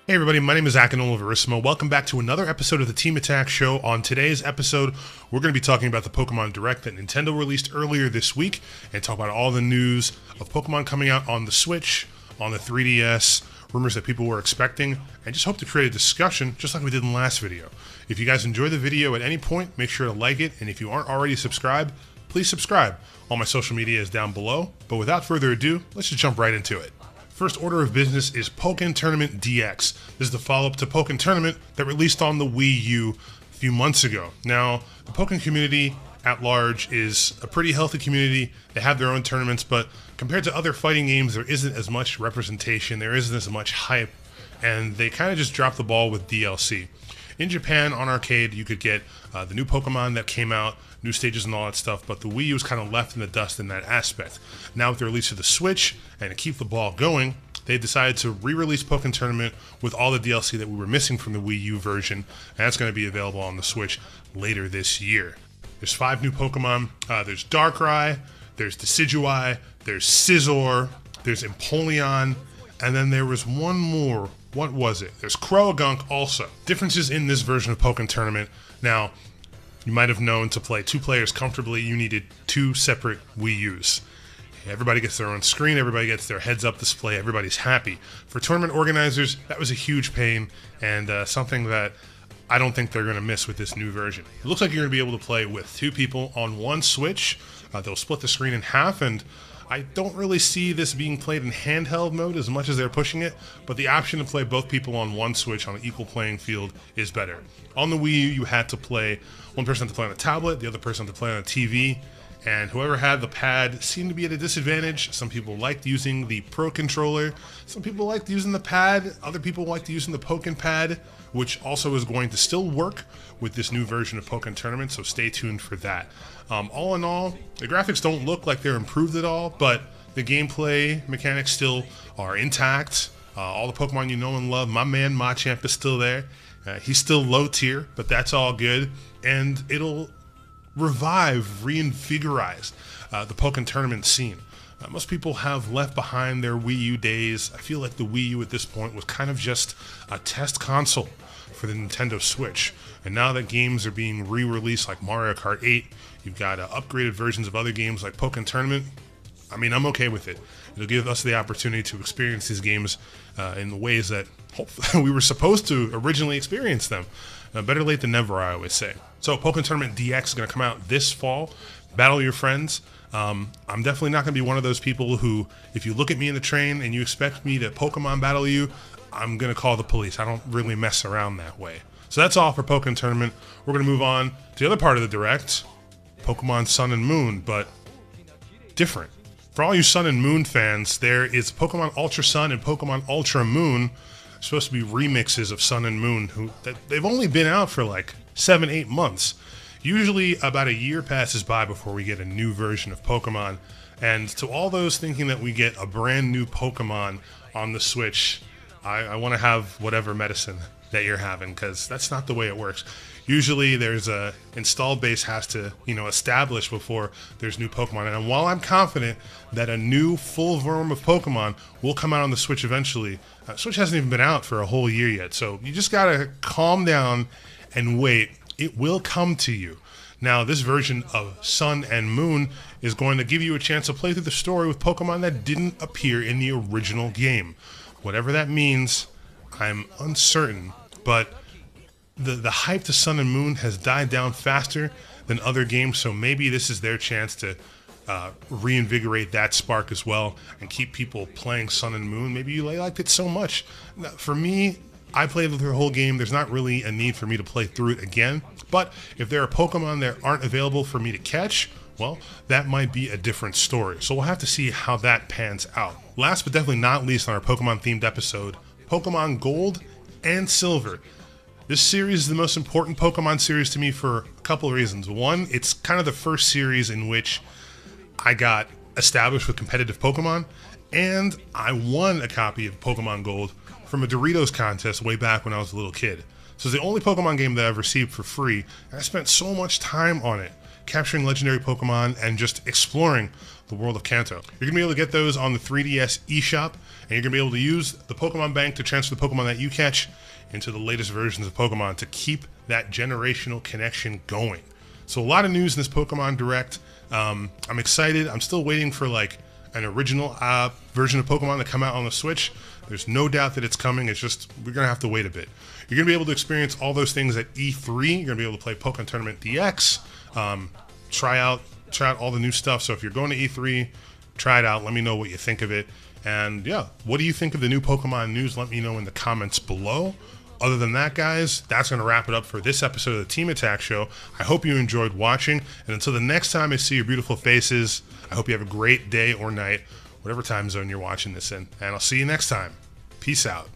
Hey everybody, my name is Eckrail. Welcome back to another episode of the Team Attack Show. On today's episode, we're going to be talking about the Pokemon Direct that Nintendo released earlier this week and talk about all the news of Pokemon coming out on the Switch, on the 3DS, rumors that people were expecting, and just hope to create a discussion just like we did in the last video. If you guys enjoy the video at any point, make sure to like it, and if you aren't already subscribed, please subscribe. All my social media is down below, but without further ado, let's just jump right into it. First order of business is Pokken Tournament DX. This is the follow-up to Pokken Tournament that released on the Wii U a few months ago. Now, the Pokken community at large is a pretty healthy community. They have their own tournaments, but compared to other fighting games, there isn't as much representation, there isn't as much hype, and they kind of just dropped the ball with DLC. In Japan, on arcade, you could get the new Pokemon that came out, new stages and all that stuff, but the Wii U was kind of left in the dust in that aspect. Now with the release of the Switch, and to keep the ball going, they decided to re-release Pokken Tournament with all the DLC that we were missing from the Wii U version, and that's going to be available on the Switch later this year. There's 5 new Pokemon. There's Darkrai, there's Decidueye, there's Scizor, there's Empoleon, and then there was one more. What was it? There's Croagunk also. Differences in this version of Pokken Tournament. Now, you might have known to play 2 players comfortably, you needed 2 separate Wii U's. Everybody gets their own screen, everybody gets their heads-up display, everybody's happy. For tournament organizers, that was a huge pain, and something that I don't think they're going to miss with this new version. It looks like you're going to be able to play with 2 people on one Switch. They'll split the screen in half, and I don't really see this being played in handheld mode as much as they're pushing it, but the option to play both people on one Switch on an equal playing field is better. On the Wii U, you had to play, one person had to play on a tablet, the other person had to play on a TV, and whoever had the pad seemed to be at a disadvantage. Some people liked using the Pro Controller, some people liked using the pad, other people liked using the Pokken Pad, which also is going to still work with this new version of Pokken Tournament, so stay tuned for that. All in all, the graphics don't look like they're improved at all, but the gameplay mechanics still are intact. All the Pokemon you know and love, my man Machamp is still there. He's still low tier, but that's all good, and it'll reinvigorize the Pokken Tournament scene. Most people have left behind their Wii U days. I feel like the Wii U at this point was kind of just a test console for the Nintendo Switch. And now that games are being re-released like Mario Kart 8, you've got upgraded versions of other games like Pokken Tournament. I mean, I'm okay with it. It'll give us the opportunity to experience these games in the ways that hopefully we were supposed to originally experience them. Better late than never, I always say. So Pokken Tournament DX is going to come out this fall. Battle your friends. I'm definitely not going to be one of those people who, if you look at me in the train and you expect me to Pokemon battle you, I'm going to call the police. I don't really mess around that way. So that's all for Pokken Tournament. We're going to move on to the other part of the Direct, Pokemon Sun and Moon, but different. For all you Sun and Moon fans, there is Pokemon Ultra Sun and Pokemon Ultra Moon. They're supposed to be remixes of Sun and Moon. They've only been out for like 7-8 months. Usually about a year passes by before we get a new version of Pokemon. And to all those thinking that we get a brand new Pokemon on the Switch, I want to have whatever medicine that you're having, because that's not the way it works. Usually there's a installed base has to, establish before there's new Pokemon. And while I'm confident that a new full form of Pokemon will come out on the Switch eventually, Switch hasn't even been out for a whole year yet. So you just gotta calm down and wait. It will come to you. Now, this version of Sun and Moon is going to give you a chance to play through the story with Pokemon that didn't appear in the original game. Whatever that means, I'm uncertain, but the hype to Sun and Moon has died down faster than other games, so maybe this is their chance to reinvigorate that spark as well and keep people playing Sun and Moon. Maybe you liked it so much. Now, for me, I played through the whole game. There's not really a need for me to play through it again, but if there are Pokemon that aren't available for me to catch, well, that might be a different story. So we'll have to see how that pans out. Last but definitely not least on our Pokemon-themed episode, Pokemon Gold and Silver. This series is the most important Pokemon series to me for a couple of reasons. One, it's kind of the first series in which I got established with competitive Pokemon, and I won a copy of Pokemon Gold from a Doritos contest way back when I was a little kid. So it's the only Pokemon game that I've received for free, and I spent so much time on it. capturing legendary Pokemon, and just exploring the world of Kanto. You're going to be able to get those on the 3DS eShop, and you're going to be able to use the Pokemon Bank to transfer the Pokemon that you catch into the latest versions of Pokemon to keep that generational connection going. So a lot of news in this Pokemon Direct. I'm excited. I'm still waiting for like an original version of Pokemon to come out on the Switch. There's no doubt that it's coming. It's just, we're going to have to wait a bit. You're going to be able to experience all those things at E3. You're going to be able to play Pokken Tournament DX, try out all the new stuff. So if you're going to E3, try it out. Let me know what you think of it. And yeah, what do you think of the new Pokemon news? Let me know in the comments below. Other than that, guys, that's going to wrap it up for this episode of the Team Attack Show. I hope you enjoyed watching. And until the next time I see your beautiful faces, I hope you have a great day or night, whatever time zone you're watching this in. And I'll see you next time. Peace out.